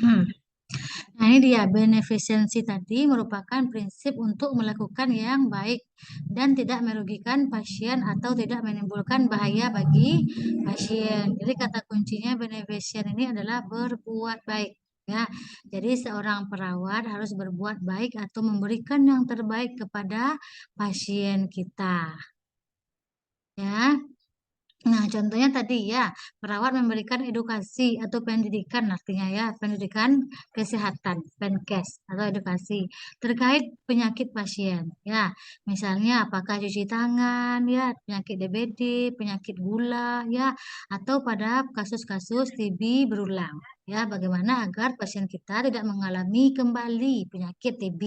Nah, ini dia beneficence tadi merupakan prinsip untuk melakukan yang baik dan tidak merugikan pasien atau tidak menimbulkan bahaya bagi pasien. Jadi kata kuncinya beneficence ini adalah berbuat baik. Ya, jadi seorang perawat harus berbuat baik atau memberikan yang terbaik kepada pasien kita. Ya. Nah, contohnya tadi ya, perawat memberikan edukasi atau pendidikan, artinya ya, pendidikan kesehatan, penkes atau edukasi terkait penyakit pasien. Ya, misalnya apakah cuci tangan, ya, penyakit DBD, penyakit gula, ya, atau pada kasus-kasus TB berulang. Ya, bagaimana agar pasien kita tidak mengalami kembali penyakit TB.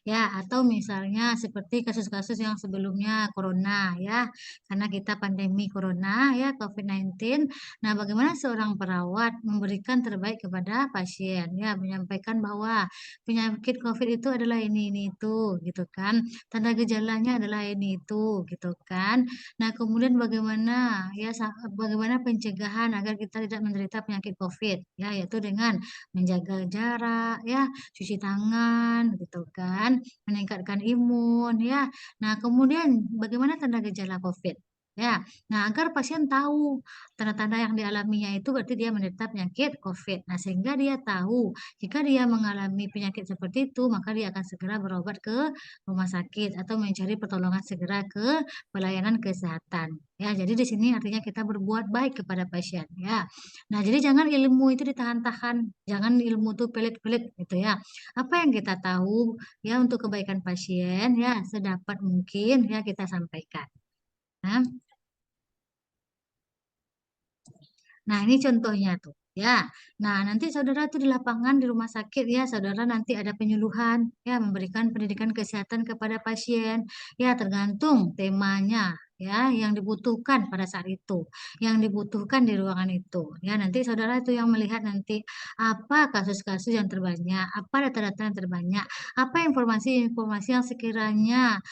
Ya, atau misalnya seperti kasus-kasus yang sebelumnya corona, ya, karena kita pandemi corona ya COVID-19. Nah, bagaimana seorang perawat memberikan terbaik kepada pasien ya, menyampaikan bahwa penyakit COVID itu adalah ini itu gitu kan. Tanda gejalanya adalah ini itu gitu kan. Nah, kemudian bagaimana ya bagaimana pencegahan agar kita tidak menderita penyakit COVID ya, yaitu dengan menjaga jarak ya, cuci tangan gitu kan, meningkatkan imun ya. Nah, kemudian bagaimana tanda gejala COVID? Ya, nah agar pasien tahu tanda-tanda yang dialaminya itu berarti dia menderita penyakit COVID. Nah, sehingga dia tahu jika dia mengalami penyakit seperti itu, maka dia akan segera berobat ke rumah sakit atau mencari pertolongan segera ke pelayanan kesehatan. Ya, jadi di sini artinya kita berbuat baik kepada pasien. Ya, nah jadi jangan ilmu itu ditahan-tahan, jangan ilmu itu pelit-pelit gitu ya. Apa yang kita tahu ya untuk kebaikan pasien ya sedapat mungkin ya kita sampaikan. Nah, nah, ini contohnya tuh. Ya, nah nanti saudara tuh di lapangan di rumah sakit ya, saudara nanti ada penyuluhan ya, memberikan pendidikan kesehatan kepada pasien ya, tergantung temanya ya, yang dibutuhkan pada saat itu, yang dibutuhkan di ruangan itu. Ya, nanti saudara itu yang melihat nanti apa kasus-kasus yang terbanyak, apa data-data yang terbanyak, apa informasi-informasi yang sekiranya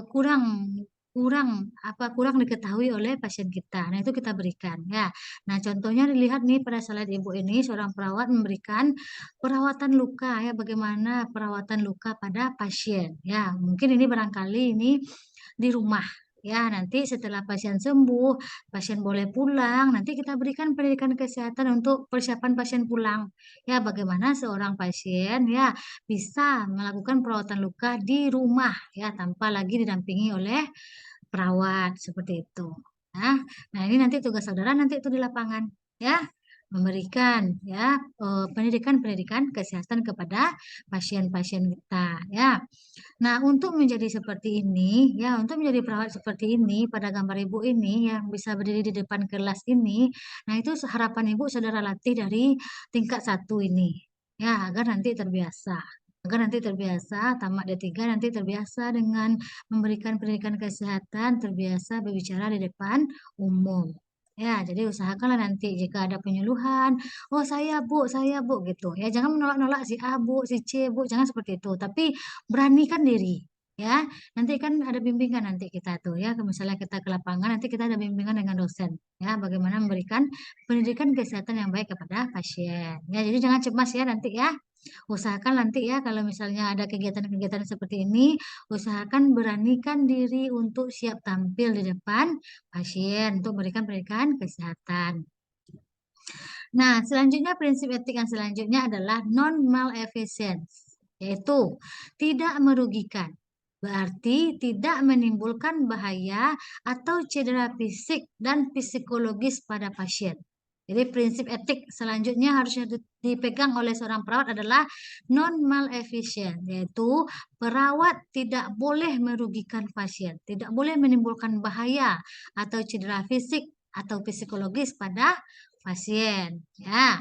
kurang kurang kurang diketahui oleh pasien kita. Nah, itu kita berikan ya. Nah, contohnya dilihat nih pada slide Ibu ini seorang perawat memberikan perawatan luka ya, bagaimana perawatan luka pada pasien. Ya, mungkin ini barangkali ini di rumah. Ya, nanti setelah pasien sembuh, pasien boleh pulang, nanti kita berikan pendidikan kesehatan untuk persiapan pasien pulang. Ya, bagaimana seorang pasien ya bisa melakukan perawatan luka di rumah ya tanpa lagi didampingi oleh perawat seperti itu. Nah, nah ini nanti tugas saudara nanti itu di lapangan ya, memberikan ya pendidikan-pendidikan kesehatan kepada pasien-pasien kita ya. Nah, untuk menjadi seperti ini ya, untuk menjadi perawat seperti ini pada gambar Ibu ini yang bisa berdiri di depan kelas ini, nah itu harapan Ibu saudara latih dari tingkat satu ini ya, agar nanti terbiasa. Agar nanti terbiasa, tamat D3 nanti terbiasa dengan memberikan pendidikan kesehatan, terbiasa berbicara di depan umum. Ya, jadi usahakanlah nanti jika ada penyuluhan, oh saya bu gitu. Ya, jangan menolak-nolak si A bu, si C bu, jangan seperti itu. Tapi beranikan diri. Ya, nanti kan ada bimbingan nanti kita tuh ya, misalnya kita ke lapangan nanti kita ada bimbingan dengan dosen ya, bagaimana memberikan pendidikan kesehatan yang baik kepada pasien. Ya, jadi jangan cemas ya nanti ya. Usahakan nanti ya kalau misalnya ada kegiatan-kegiatan seperti ini, usahakan beranikan diri untuk siap tampil di depan pasien untuk memberikan pendidikan kesehatan. Nah, selanjutnya prinsip etik yang selanjutnya adalah non maleficence, yaitu tidak merugikan. Berarti tidak menimbulkan bahaya atau cedera fisik dan psikologis pada pasien. Jadi prinsip etik selanjutnya harusnya dipegang oleh seorang perawat adalah non maleficent, yaitu perawat tidak boleh merugikan pasien, tidak boleh menimbulkan bahaya atau cedera fisik atau psikologis pada pasien. Ya.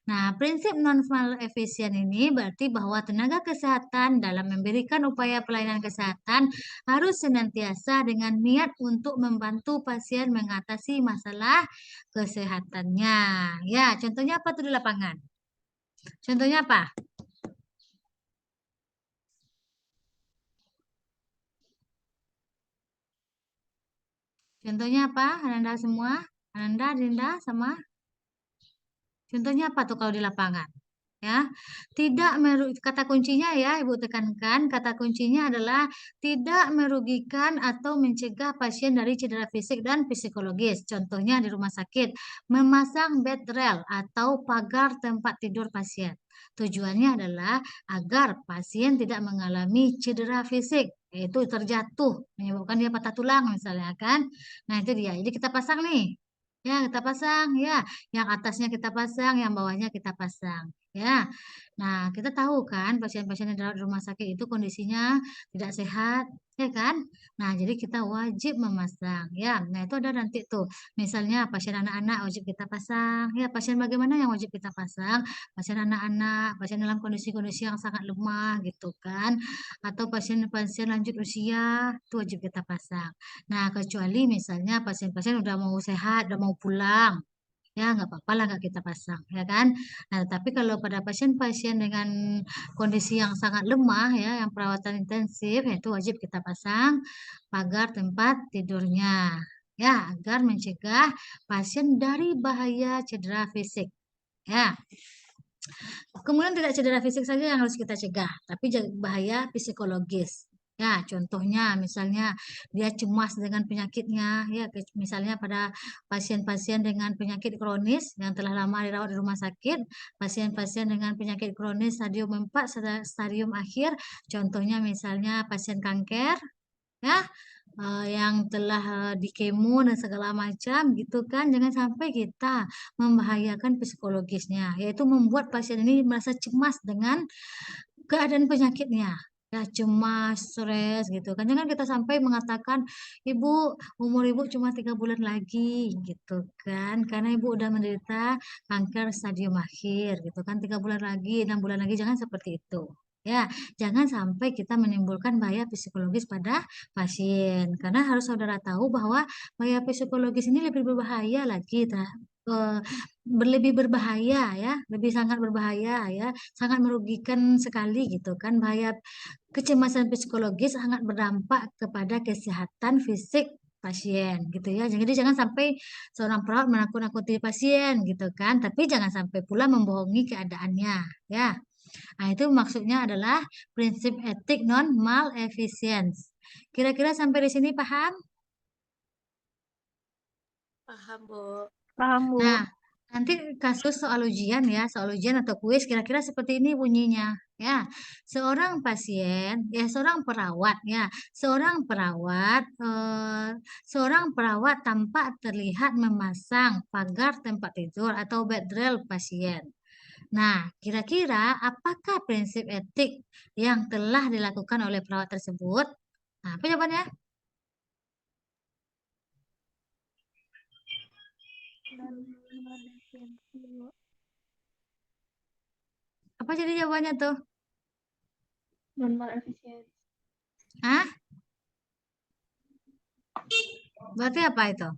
Nah, prinsip non-mal efisien ini berarti bahwa tenaga kesehatan dalam memberikan upaya pelayanan kesehatan harus senantiasa dengan niat untuk membantu pasien mengatasi masalah kesehatannya. Ya, contohnya apa tuh di lapangan? Contohnya apa? Contohnya apa? Ananda semua? Ananda, Dinda, sama? Contohnya apa tuh kalau di lapangan? ya. Kata kuncinya ya, Ibu tekankan, kata kuncinya adalah tidak merugikan atau mencegah pasien dari cedera fisik dan psikologis. Contohnya di rumah sakit, memasang bed rail atau pagar tempat tidur pasien. Tujuannya adalah agar pasien tidak mengalami cedera fisik, yaitu terjatuh, menyebabkan dia patah tulang misalnya kan. Nah, itu dia. Jadi kita pasang nih. Ya, kita pasang ya. Yang atasnya kita pasang, yang bawahnya kita pasang. Ya, nah kita tahu kan pasien-pasien yang dirawat di rumah sakit itu kondisinya tidak sehat, ya kan? Nah jadi kita wajib memasang, ya. Nah itu ada nanti tuh, misalnya pasien anak-anak wajib kita pasang, ya. Pasien bagaimana yang wajib kita pasang? Pasien anak-anak, pasien dalam kondisi-kondisi yang sangat lemah gitu kan, atau pasien-pasien lanjut usia itu wajib kita pasang. Nah kecuali misalnya pasien-pasien udah mau sehat, udah mau pulang. Ya, nggak apa-apa lah nggak kita pasang, ya kan? Nah, tapi kalau pada pasien-pasien dengan kondisi yang sangat lemah, ya, yang perawatan intensif, ya, itu wajib kita pasang pagar tempat tidurnya, ya, agar mencegah pasien dari bahaya cedera fisik, ya. Kemudian tidak cedera fisik saja yang harus kita cegah, tapi bahaya psikologis. Ya, contohnya misalnya dia cemas dengan penyakitnya, ya misalnya pada pasien-pasien dengan penyakit kronis yang telah lama dirawat di rumah sakit, pasien-pasien dengan penyakit kronis stadium 4, stadium akhir, contohnya misalnya pasien kanker, ya yang telah di kemo dan segala macam gitu kan, jangan sampai kita membahayakan psikologisnya, yaitu membuat pasien ini merasa cemas dengan keadaan penyakitnya, ya cemas, stres gitu kan, jangan kita sampai mengatakan ibu, umur ibu cuma 3 bulan lagi gitu kan, karena ibu udah menderita kanker stadium akhir gitu kan, 3 bulan lagi, 6 bulan lagi, jangan seperti itu. Ya, jangan sampai kita menimbulkan bahaya psikologis pada pasien. Karena harus saudara tahu bahwa bahaya psikologis ini lebih berbahaya lagi, eh, berlebih berbahaya ya, lebih sangat berbahaya ya, sangat merugikan sekali gitu kan. Bahaya kecemasan psikologis sangat berdampak kepada kesehatan fisik pasien gitu ya. Jadi jangan sampai seorang perawat menakut-nakuti pasien gitu kan, tapi jangan sampai pula membohongi keadaannya ya. Nah, itu maksudnya adalah prinsip etik non maleficence. Kira-kira sampai di sini paham? Paham, Bu. Paham, Bu. Nah, nanti kasus soal ujian ya, soal ujian atau kuis kira-kira seperti ini bunyinya. Ya, seorang pasien, ya seorang perawat tampak terlihat memasang pagar tempat tidur atau bed rail pasien. Nah, kira-kira apakah prinsip etik yang telah dilakukan oleh perawat tersebut? Nah, apa jawabannya? Apa jadi jawabannya tuh? Normal efisien. Hah? Berarti apa itu?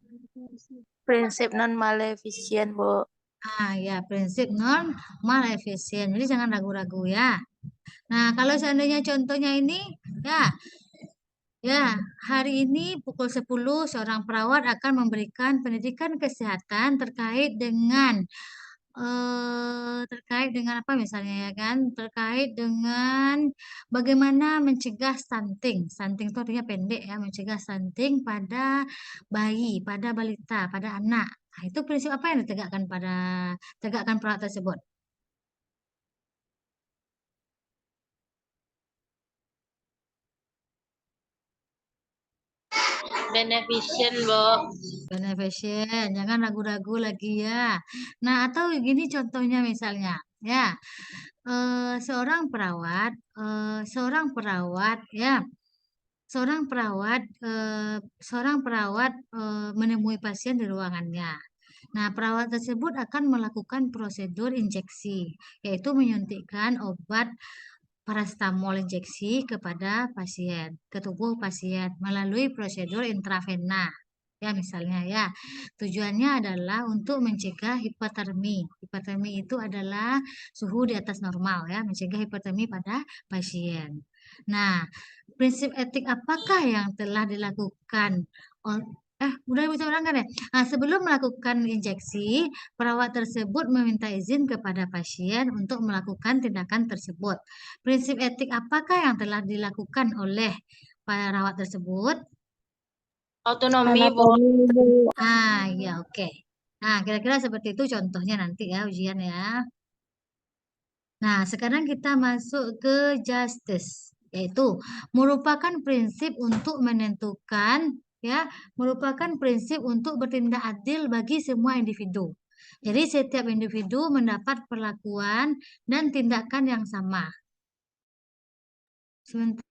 Prinsip non maleficent, Bu. Ah, ya, prinsip non maleficent. Jadi jangan ragu-ragu ya. Nah, kalau seandainya contohnya ini, ya, ya, hari ini pukul 10 seorang perawat akan memberikan pendidikan kesehatan terkait dengan apa misalnya ya kan? Terkait dengan bagaimana mencegah stunting. Stunting itu artinya pendek ya, mencegah stunting pada bayi, pada balita, pada anak. Nah, itu prinsip apa yang tegakkan perawat tersebut? Beneficent, Bu. Beneficent, jangan ragu-ragu lagi ya. Nah, atau gini contohnya misalnya, ya, seorang perawat, ya, seorang perawat, menemui pasien di ruangannya. Nah, perawat tersebut akan melakukan prosedur injeksi, yaitu menyuntikkan obat parastamol injeksi kepada pasien, ke tubuh pasien melalui prosedur intravena. Ya, misalnya ya. Tujuannya adalah untuk mencegah hipotermi. Hipotermi itu adalah suhu di atas normal ya, mencegah hipotermi pada pasien. Nah, prinsip etik apakah yang telah dilakukan Udah bisa berangkat ya? Nah, sebelum melakukan injeksi, perawat tersebut meminta izin kepada pasien untuk melakukan tindakan tersebut. Prinsip etik apakah yang telah dilakukan oleh perawat tersebut? Otonomi, Bu. Anatomi, Bu. Ya, oke. Nah, kira-kira seperti itu contohnya nanti ya ujian ya. Nah, sekarang kita masuk ke justice, yaitu merupakan prinsip untuk menentukan ya, merupakan prinsip untuk bertindak adil bagi semua individu. Jadi setiap individu mendapat perlakuan dan tindakan yang sama. Sebentar.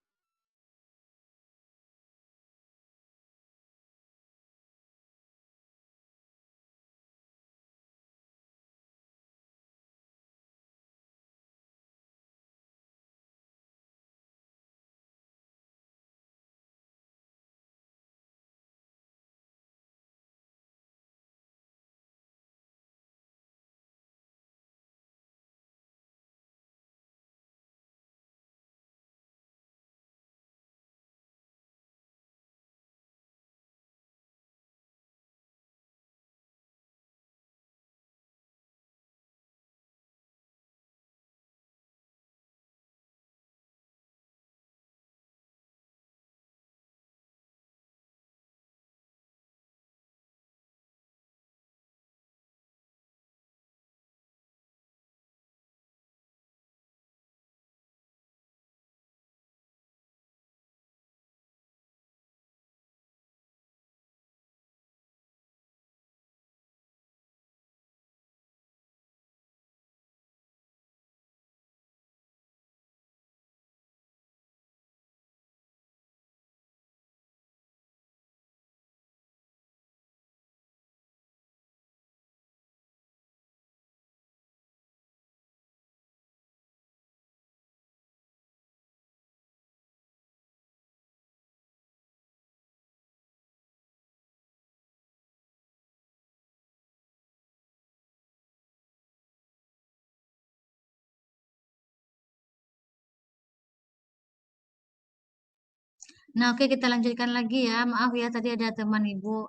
Nah, oke kita lanjutkan lagi ya. Maaf ya tadi ada teman ibu.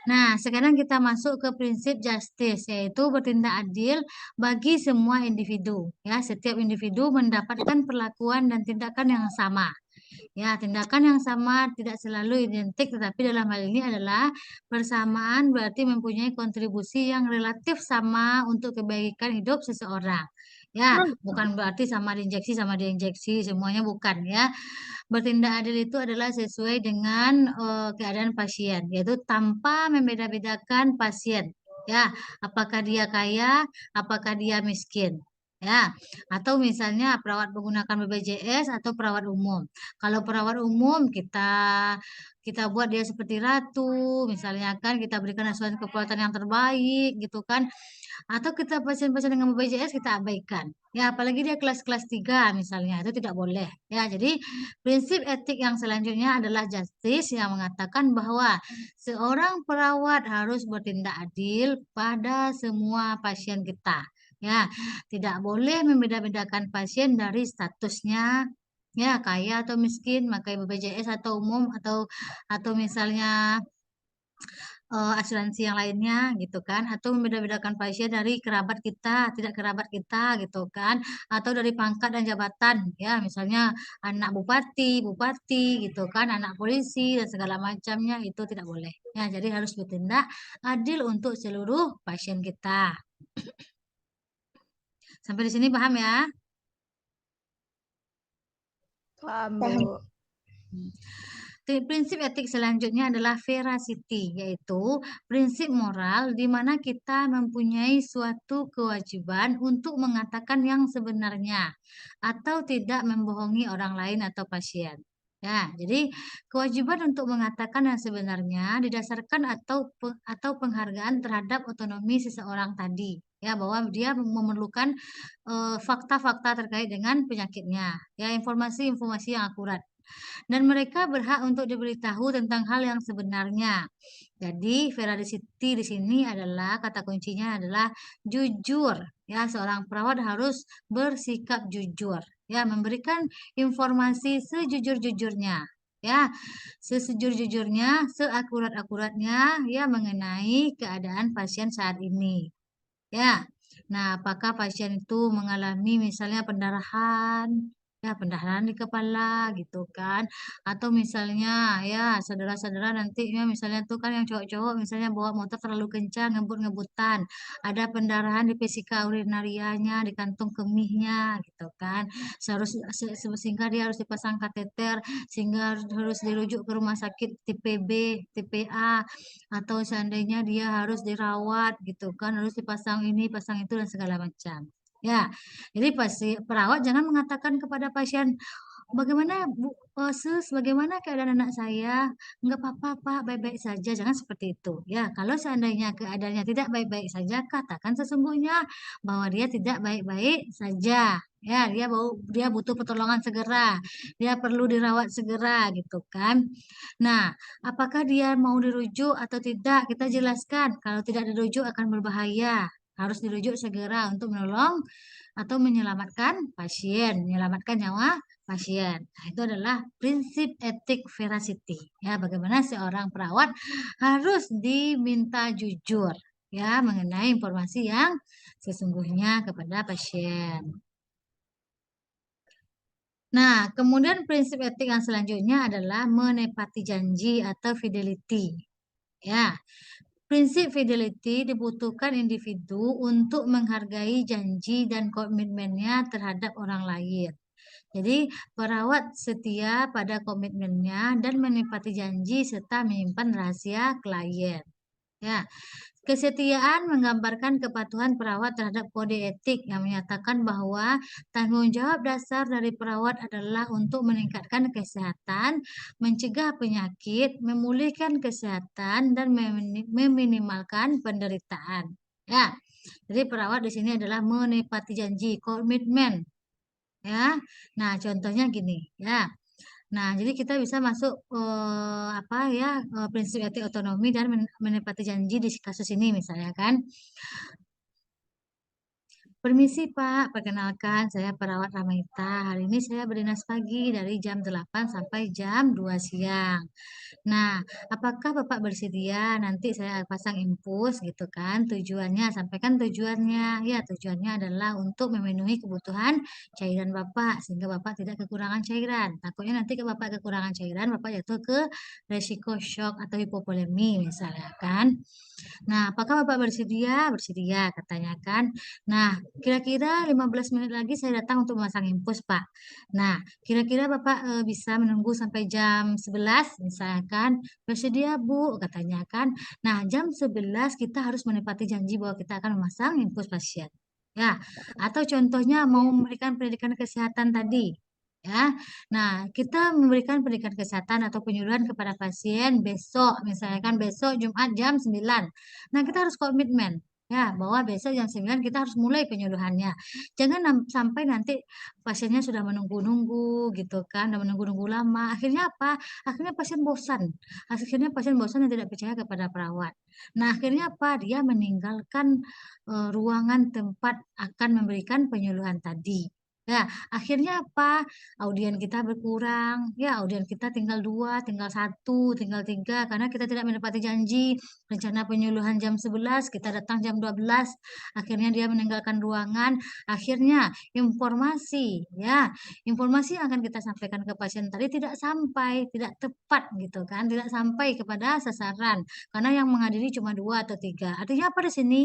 Nah, sekarang kita masuk ke prinsip justice, yaitu bertindak adil bagi semua individu. Ya, setiap individu mendapatkan perlakuan dan tindakan yang sama. Ya, tindakan yang sama tidak selalu identik, tetapi dalam hal ini adalah persamaan berarti mempunyai kontribusi yang relatif sama untuk kebaikan hidup seseorang. Ya, bukan berarti sama diinjeksi, semuanya bukan ya. Bertindak adil itu adalah sesuai dengan keadaan pasien, yaitu tanpa membeda-bedakan pasien. Ya, apakah dia kaya, apakah dia miskin. Ya, atau misalnya perawat menggunakan BPJS atau perawat umum. Kalau perawat umum kita kita buat dia seperti ratu, misalnya kan kita berikan asuransi kekuatan yang terbaik gitu kan. Atau kita pasien-pasien dengan BPJS kita abaikan. Ya, apalagi dia kelas-kelas 3 misalnya, itu tidak boleh. Ya, jadi prinsip etik yang selanjutnya adalah justice yang mengatakan bahwa seorang perawat harus bertindak adil pada semua pasien kita. Ya, tidak boleh membeda-bedakan pasien dari statusnya, ya kaya atau miskin, pakai BPJS atau umum atau misalnya asuransi yang lainnya gitu kan, atau membeda-bedakan pasien dari kerabat kita tidak kerabat kita gitu kan, atau dari pangkat dan jabatan ya, misalnya anak bupati bupati gitu kan, anak polisi dan segala macamnya, itu tidak boleh ya. Jadi harus bertindak adil untuk seluruh pasien kita. Sampai di sini paham ya? Paham, Paham. Bu. Prinsip etik selanjutnya adalah veracity, yaitu prinsip moral di mana kita mempunyai suatu kewajiban untuk mengatakan yang sebenarnya atau tidak membohongi orang lain atau pasien. Ya, jadi kewajiban untuk mengatakan yang sebenarnya didasarkan atau penghargaan terhadap otonomi seseorang tadi. Ya, bahwa dia memerlukan fakta-fakta terkait dengan penyakitnya. Ya, informasi-informasi yang akurat dan mereka berhak untuk diberitahu tentang hal yang sebenarnya. Jadi, veracity di sini adalah kata kuncinya adalah jujur. Ya, seorang perawat harus bersikap jujur. Ya, memberikan informasi sejujur-jujurnya. ya, sesejujur-jujurnya, seakurat-akuratnya ya mengenai keadaan pasien saat ini. Ya, nah apakah pasien itu mengalami misalnya pendarahan, ya pendarahan di kepala gitu kan, atau misalnya ya saudara-saudara nanti ya misalnya tuh kan yang cowok-cowok misalnya bawa motor terlalu kencang ngebut-ngebutan, ada pendarahan di vesika urinarianya, di kantung kemihnya gitu kan, sehingga dia harus dipasang kateter, sehingga harus dirujuk ke rumah sakit tipe B, tipe A, atau seandainya dia harus dirawat gitu kan, harus dipasang ini pasang itu dan segala macam ya. Jadi pasti perawat jangan mengatakan kepada pasien, bagaimana Bu, Sus, bagaimana keadaan anak saya? Enggak apa-apa, Pak, baik-baik saja. Jangan seperti itu. Ya, kalau seandainya keadaannya tidak baik-baik saja, katakan sesungguhnya bahwa dia tidak baik-baik saja. Ya, dia butuh pertolongan segera. Dia perlu dirawat segera gitu kan. Nah, apakah dia mau dirujuk atau tidak? Kita jelaskan. Kalau tidak dirujuk akan berbahaya. Harus dirujuk segera untuk menolong atau menyelamatkan pasien, menyelamatkan nyawa pasien. Nah, itu adalah prinsip etik veracity. Ya, bagaimana seorang perawat harus diminta jujur ya mengenai informasi yang sesungguhnya kepada pasien. Nah, kemudian prinsip etik yang selanjutnya adalah menepati janji atau fidelity. Ya, prinsip fidelity dibutuhkan individu untuk menghargai janji dan komitmennya terhadap orang lain. Jadi, perawat setia pada komitmennya dan menepati janji serta menyimpan rahasia klien. Ya, kesetiaan menggambarkan kepatuhan perawat terhadap kode etik yang menyatakan bahwa tanggung jawab dasar dari perawat adalah untuk meningkatkan kesehatan, mencegah penyakit, memulihkan kesehatan, dan meminimalkan penderitaan. Ya, jadi perawat di sini adalah menepati janji, komitmen. Ya, nah contohnya gini, ya. Nah, jadi kita bisa masuk apa ya prinsip etik otonomi dan menepati janji di kasus ini misalnya kan. Permisi Pak, perkenalkan saya perawat Ramaita. Hari ini saya berdinas pagi dari jam 8 sampai jam 2 siang. Nah, apakah Bapak bersedia nanti saya pasang infus gitu kan? Tujuannya, sampaikan tujuannya. Ya, tujuannya adalah untuk memenuhi kebutuhan cairan Bapak sehingga Bapak tidak kekurangan cairan. Takutnya nanti ke Bapak kekurangan cairan, Bapak jatuh ke resiko shock atau hipovolemi misalnya kan. Nah, apakah Bapak bersedia? Bersedia katanya kan. Nah, kira-kira 15 menit lagi saya datang untuk memasang infus, Pak. Nah, kira-kira Bapak bisa menunggu sampai jam 11 misalkan. Bersedia, Bu, katanya kan. Nah, jam 11 kita harus menepati janji bahwa kita akan memasang infus pasien. Ya, atau contohnya mau memberikan pendidikan kesehatan tadi. Ya, nah kita memberikan pendidikan kesehatan atau penyuluhan kepada pasien besok, misalnya kan besok Jumat jam 9. Nah, kita harus komitmen ya bahwa besok jam 9 kita harus mulai penyuluhannya. Jangan sampai nanti pasiennya sudah menunggu-nunggu gitu kan, dan menunggu-nunggu lama. Akhirnya apa? Akhirnya pasien bosan. Akhirnya pasien bosan dan tidak percaya kepada perawat. Nah, akhirnya apa? Dia meninggalkan ruangan tempat akan memberikan penyuluhan tadi. Ya, akhirnya apa? Audien kita berkurang, ya audien kita tinggal 2, tinggal 1, tinggal 3, karena kita tidak menepati janji. Rencana penyuluhan jam 11, kita datang jam 12, akhirnya dia meninggalkan ruangan, akhirnya informasi yang akan kita sampaikan ke pasien tadi tidak sampai, tidak tepat gitu kan, tidak sampai kepada sasaran, karena yang menghadiri cuma 2 atau 3. Artinya apa di sini?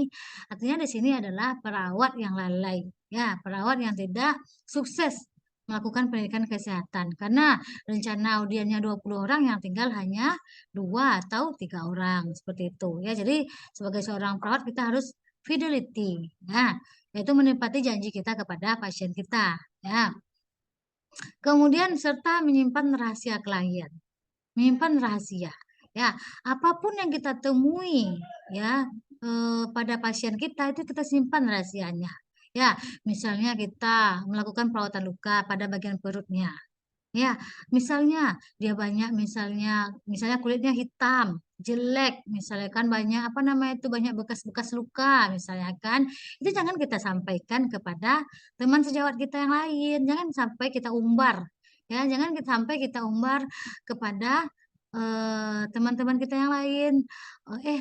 Artinya di sini adalah perawat yang lalai, ya perawat yang tidak sukses melakukan pendidikan kesehatan karena rencana audiennya 20 orang yang tinggal hanya 2 atau 3 orang seperti itu ya. Jadi sebagai seorang perawat kita harus fidelity ya, yaitu menepati janji kita kepada pasien kita ya. Kemudian serta menyimpan rahasia klien, menyimpan rahasia ya, apapun yang kita temui ya pada pasien kita itu kita simpan rahasianya. Ya, misalnya kita melakukan perawatan luka pada bagian perutnya. Ya, misalnya dia banyak misalnya kulitnya hitam, jelek, misalnya kan banyak apa namanya itu banyak bekas-bekas luka misalnya kan. Itu jangan kita sampaikan kepada teman sejawat kita yang lain. Jangan sampai kita umbar. Ya, jangan sampai kita umbar kepada teman-teman kita yang lain.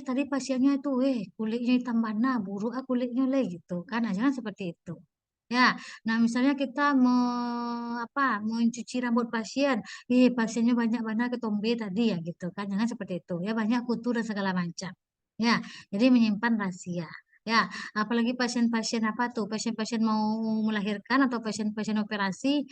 Tadi pasiennya itu, kulitnya hitam mana, buruk kulitnya le gitu kan. Nah, jangan seperti itu. Ya, nah misalnya kita mau mencuci rambut pasien, pasiennya banyak mana ketombe tadi ya gitu kan. Jangan seperti itu. Ya, banyak kutu dan segala macam. Ya, jadi menyimpan rahasia. Ya, apalagi pasien-pasien apa tuh, pasien-pasien mau melahirkan atau pasien-pasien operasi,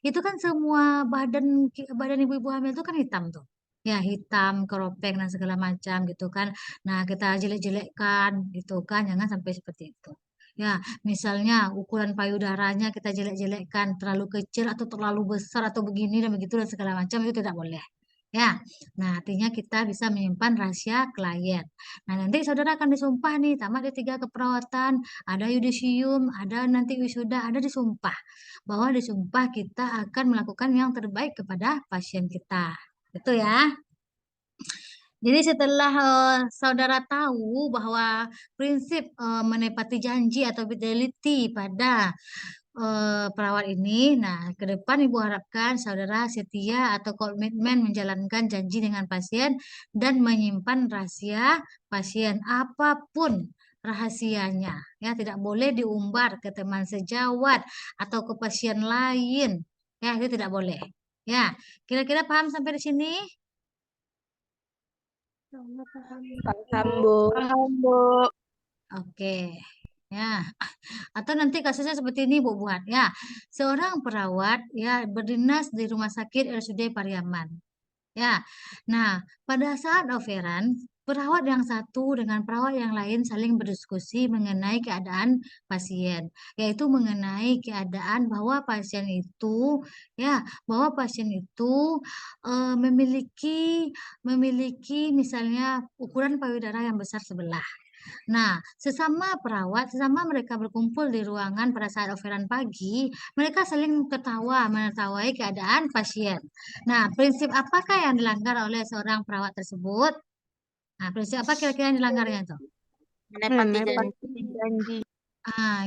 itu kan semua badan ibu-ibu hamil itu kan hitam tuh. Ya, hitam, keropeng dan segala macam gitu kan. Nah, kita jelek-jelekkan gitu kan, jangan sampai seperti itu. Ya, misalnya ukuran payudaranya kita jelek-jelekkan, terlalu kecil atau terlalu besar atau begini dan begitu dan segala macam itu tidak boleh. Ya, nah artinya kita bisa menyimpan rahasia klien. Nah, nanti saudara akan disumpah nih, tamat D3 keperawatan, ada yudisium, ada nanti wisuda, ada disumpah. Bahwa disumpah kita akan melakukan yang terbaik kepada pasien kita. Itu ya. Jadi setelah saudara tahu bahwa prinsip menepati janji atau fidelity pada perawat ini, nah ke depan Ibu harapkan saudara setia atau komitmen menjalankan janji dengan pasien dan menyimpan rahasia pasien apapun rahasianya, ya tidak boleh diumbar ke teman sejawat atau ke pasien lain, ya itu tidak boleh. Ya, kira-kira paham sampai di sini? Paham, Bu. Paham, Bu. Oke. Ya, atau nanti kasusnya seperti ini Bu buat ya. Seorang perawat ya berdinas di Rumah Sakit RSUD Pariaman. Ya. Nah, pada saat offeran, perawat yang satu dengan perawat yang lain saling berdiskusi mengenai keadaan pasien, yaitu mengenai keadaan bahwa pasien itu ya, bahwa pasien itu memiliki misalnya ukuran payudara yang besar sebelah. Nah, sesama perawat, sesama mereka berkumpul di ruangan pada saat offeran pagi, mereka saling tertawa, menertawai keadaan pasien. Nah, prinsip apakah yang dilanggar oleh seorang perawat tersebut? Nah, prinsip apa kira-kira yang dilanggarnya itu? Menepati janji. Menepati janji.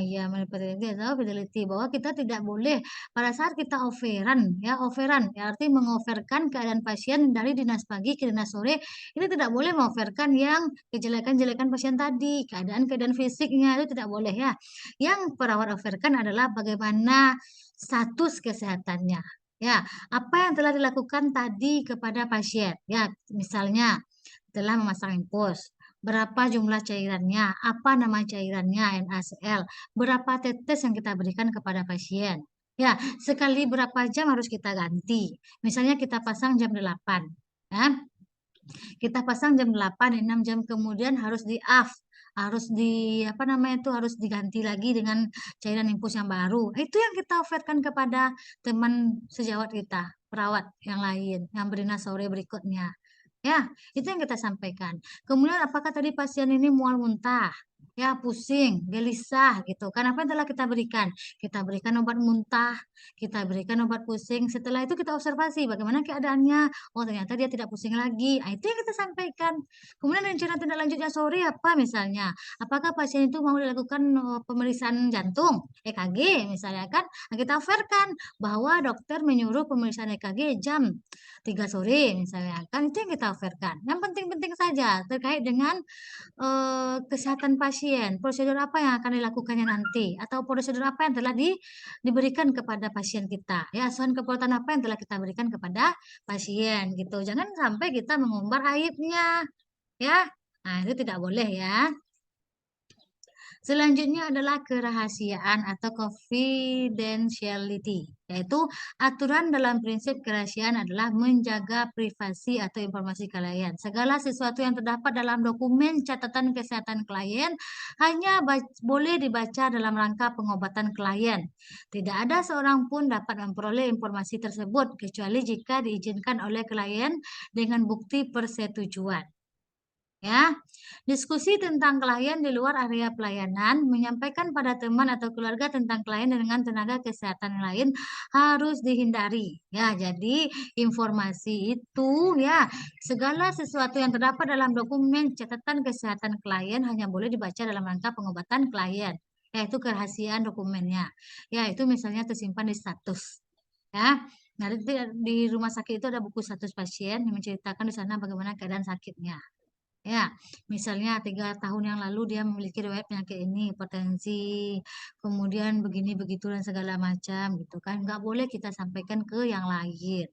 Ya, menepati janji atau fidelity bahwa kita tidak boleh pada saat kita offeran ya arti mengoferkan keadaan pasien dari dinas pagi ke dinas sore itu tidak boleh mengoferkan yang kejelekan-jelekan pasien tadi, keadaan-keadaan fisiknya itu tidak boleh ya. Yang perawat offerkan adalah bagaimana status kesehatannya. Ya, apa yang telah dilakukan tadi kepada pasien? Ya, misalnya telah memasang infus, berapa jumlah cairannya, apa nama cairannya, NaCl, berapa tetes yang kita berikan kepada pasien. Ya, sekali berapa jam harus kita ganti. Misalnya kita pasang jam 8, ya. Kita pasang jam 8, 6 jam kemudian harus di-off, harus apa namanya itu harus diganti lagi dengan cairan infus yang baru. Itu yang kita offerkan kepada teman sejawat kita, perawat yang lain, yang berinas sore berikutnya. Ya, itu yang kita sampaikan. Kemudian apakah tadi pasien ini mual muntah? Ya, pusing, gelisah gitu. Kan apa yang telah kita berikan? Kita berikan obat muntah, kita berikan obat pusing. Setelah itu kita observasi bagaimana keadaannya. Oh, ternyata dia tidak pusing lagi. Itu yang kita sampaikan. Kemudian rencana tindak lanjutnya sore apa misalnya? Apakah pasien itu mau dilakukan pemeriksaan jantung, EKG misalnya kan? Nah, kita offerkan bahwa dokter menyuruh pemeriksaan EKG jam 3 sore misalnya kan itu yang kita offerkan. Yang penting-penting saja terkait dengan kesehatan pasien, prosedur apa yang akan dilakukannya nanti atau prosedur apa yang telah diberikan kepada pasien kita. Ya, asuhan keperawatan apa yang telah kita berikan kepada pasien gitu. Jangan sampai kita mengumbar aibnya ya. Nah, itu tidak boleh ya. Selanjutnya adalah kerahasiaan atau confidentiality, yaitu aturan dalam prinsip kerahasiaan adalah menjaga privasi atau informasi klien. Segala sesuatu yang terdapat dalam dokumen catatan kesehatan klien hanya boleh dibaca dalam rangka pengobatan klien. Tidak ada seorang pun dapat memperoleh informasi tersebut kecuali jika diizinkan oleh klien dengan bukti persetujuan. Ya, diskusi tentang klien di luar area pelayanan, menyampaikan pada teman atau keluarga tentang klien dengan tenaga kesehatan lain harus dihindari. Ya, jadi informasi itu ya, segala sesuatu yang terdapat dalam dokumen catatan kesehatan klien hanya boleh dibaca dalam rangka pengobatan klien, yaitu kerahasiaan dokumennya. Ya, itu misalnya tersimpan di status. Ya. Nah, di rumah sakit itu ada buku status pasien yang menceritakan di sana bagaimana keadaan sakitnya. Ya, misalnya 3 tahun yang lalu dia memiliki riwayat penyakit ini, hipertensi, kemudian begini begitu dan segala macam gitu kan. Nggak boleh kita sampaikan ke yang lain.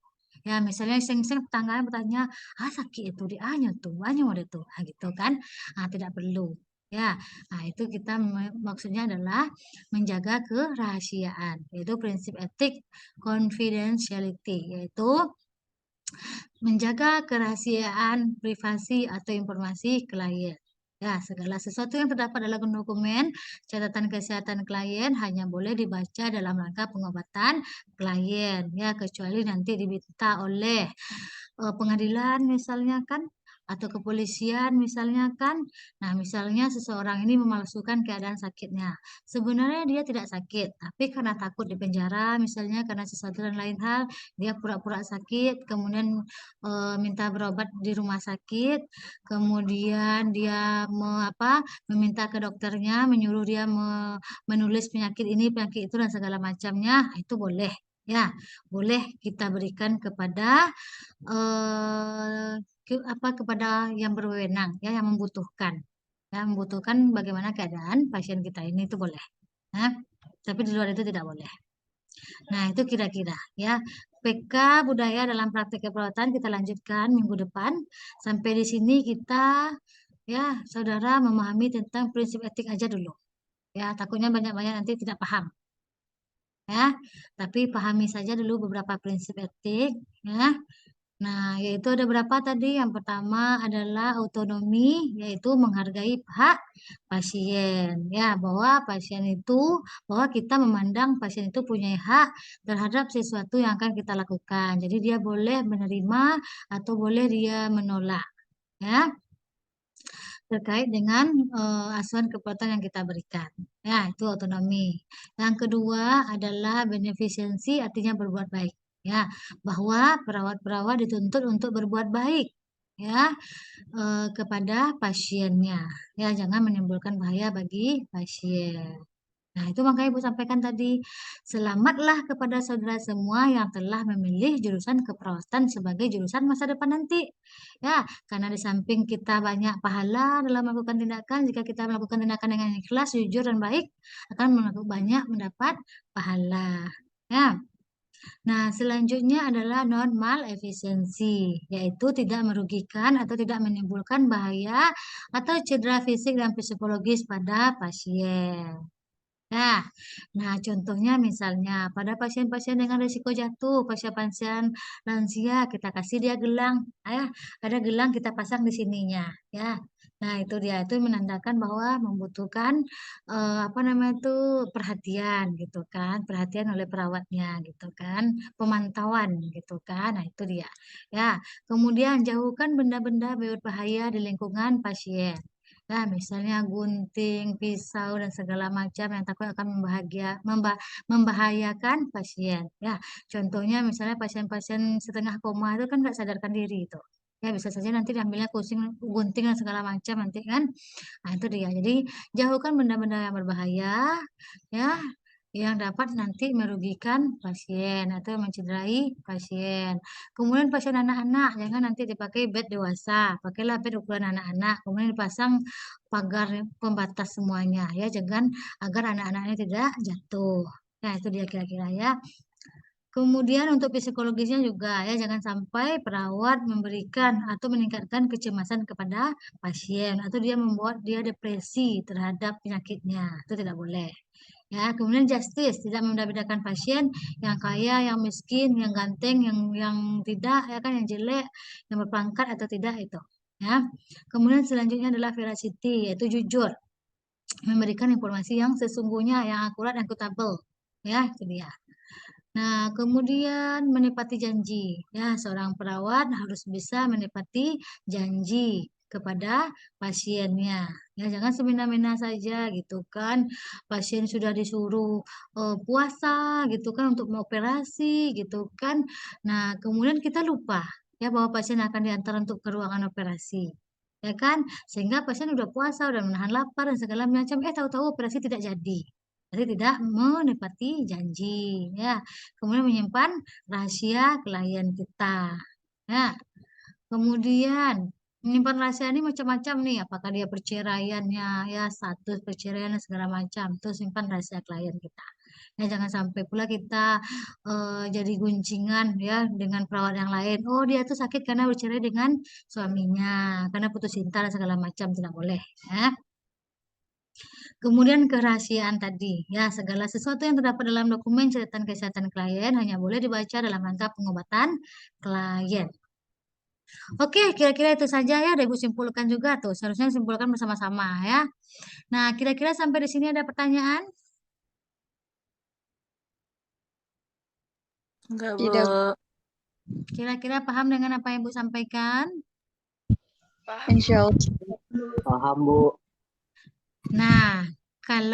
Ya, misalnya seng-seng tetangga bertanya, sakit itu di Anyo tuh, Anyo ada tuh, gitu kan. Tidak perlu. Ya, itu kita maksudnya adalah menjaga kerahasiaan, yaitu prinsip etik confidentiality, yaitu menjaga kerahasiaan privasi atau informasi klien. Ya, segala sesuatu yang terdapat dalam dokumen catatan kesehatan klien hanya boleh dibaca dalam rangka pengobatan klien, ya, kecuali nanti diminta oleh pengadilan misalnya kan, atau kepolisian misalnya kan. Nah, misalnya seseorang ini memalsukan keadaan sakitnya. Sebenarnya dia tidak sakit, tapi karena takut di penjara misalnya karena sesuatu dan lain hal, dia pura-pura sakit, kemudian minta berobat di rumah sakit, kemudian dia meminta ke dokternya, menyuruh dia menulis penyakit ini, penyakit itu dan segala macamnya, itu boleh. Ya, boleh kita berikan kepada eh, kepada yang berwenang, ya, yang membutuhkan, ya, membutuhkan bagaimana keadaan pasien kita ini, itu boleh. Nah, tapi di luar itu tidak boleh. Nah, itu kira-kira ya. PK budaya dalam praktek keperawatan kita lanjutkan minggu depan. Sampai di sini kita, ya, saudara memahami tentang prinsip etik aja dulu. Ya, takutnya banyak-banyak nanti tidak paham. Ya, tapi pahami saja dulu beberapa prinsip etik. Ya. Nah, yaitu ada berapa tadi? Yang pertama adalah autonomi, yaitu menghargai hak pasien. Ya, bahwa kita memandang pasien itu punya hak terhadap sesuatu yang akan kita lakukan. Jadi dia boleh menerima atau boleh dia menolak. Ya, terkait dengan asuhan keperawatan yang kita berikan. Ya, itu otonomi. Yang kedua adalah beneficence, artinya berbuat baik. Ya, bahwa perawat-perawat dituntut untuk berbuat baik, ya, kepada pasiennya. Ya, jangan menimbulkan bahaya bagi pasien. Nah, itu makanya Ibu sampaikan tadi, selamatlah kepada saudara semua yang telah memilih jurusan keperawatan sebagai jurusan masa depan nanti. Ya, karena di samping kita banyak pahala dalam melakukan tindakan, jika kita melakukan tindakan dengan ikhlas, jujur, dan baik, akan banyak mendapat pahala. Ya. Nah, selanjutnya adalah non-mal efisiensi, yaitu tidak merugikan atau tidak menimbulkan bahaya atau cedera fisik dan psikologis pada pasien. Nah, nah, contohnya misalnya pada pasien-pasien dengan risiko jatuh, pasien-pasien lansia, kita kasih dia gelang, ada gelang kita pasang di sininya, ya. Nah, itu dia, itu menandakan bahwa membutuhkan perhatian gitu kan, perhatian oleh perawatnya gitu kan, pemantauan gitu kan. Nah, itu dia. Ya, kemudian jauhkan benda-benda berbahaya di lingkungan pasien. Nah, misalnya gunting, pisau, dan segala macam yang takut akan membahayakan pasien. Ya, contohnya misalnya pasien-pasien setengah koma itu kan nggak sadarkan diri itu. Ya, bisa saja nanti diambilnya gunting dan segala macam nanti kan. Nah, itu dia. Jadi, jauhkan benda-benda yang berbahaya, ya, yang dapat nanti merugikan pasien atau mencederai pasien. Kemudian pasien anak-anak, jangan nanti dipakai bed dewasa, pakailah bed ukuran anak-anak, kemudian dipasang pagar pembatas semuanya, ya, jangan agar anak-anaknya tidak jatuh. Nah, itu dia kira-kira ya. Kemudian untuk psikologisnya juga, ya, jangan sampai perawat memberikan atau meningkatkan kecemasan kepada pasien atau dia membuat dia depresi terhadap penyakitnya. Itu tidak boleh. Ya, kemudian justice, tidak membedakan pasien yang kaya, yang miskin, yang ganteng, yang tidak, ya kan, yang jelek, yang berpangkat atau tidak itu. Ya. Kemudian selanjutnya adalah veracity, yaitu jujur, memberikan informasi yang sesungguhnya, yang akurat, dan akuntabel. Ya, itu dia. Nah, kemudian menepati janji. Ya, seorang perawat harus bisa menepati janji kepada pasiennya. Ya, jangan semena-mena saja gitu kan. Pasien sudah disuruh puasa gitu kan untuk mengoperasi gitu kan. Nah, kemudian kita lupa ya bahwa pasien akan diantar untuk ke ruangan operasi. Ya kan? Sehingga pasien udah puasa, udah menahan lapar dan segala macam, tahu-tahu operasi tidak jadi. berarti tidak menepati janji, ya. Kemudian menyimpan rahasia klien kita, ya. Kemudian menyimpan rahasia ini macam-macam nih, apakah dia perceraiannya, ya status perceraian dan segala macam, itu simpan rahasia klien kita. Ya jangan sampai pula kita jadi guncingan ya dengan perawat yang lain. Oh dia tuh sakit karena bercerai dengan suaminya, karena putus cinta dan segala macam, tidak boleh. Ya. Kemudian kerahasiaan tadi, ya segala sesuatu yang terdapat dalam dokumen catatan kesehatan klien hanya boleh dibaca dalam rangka pengobatan klien. Oke, kira-kira itu saja ya. Ada Ibu simpulkan juga tuh. Seharusnya simpulkan bersama-sama ya. Nah, kira-kira sampai di sini ada pertanyaan? Enggak, Bu. Tidak. Kira-kira paham dengan apa yang Ibu sampaikan? Insya Allah. Paham, Bu. Nah, kalau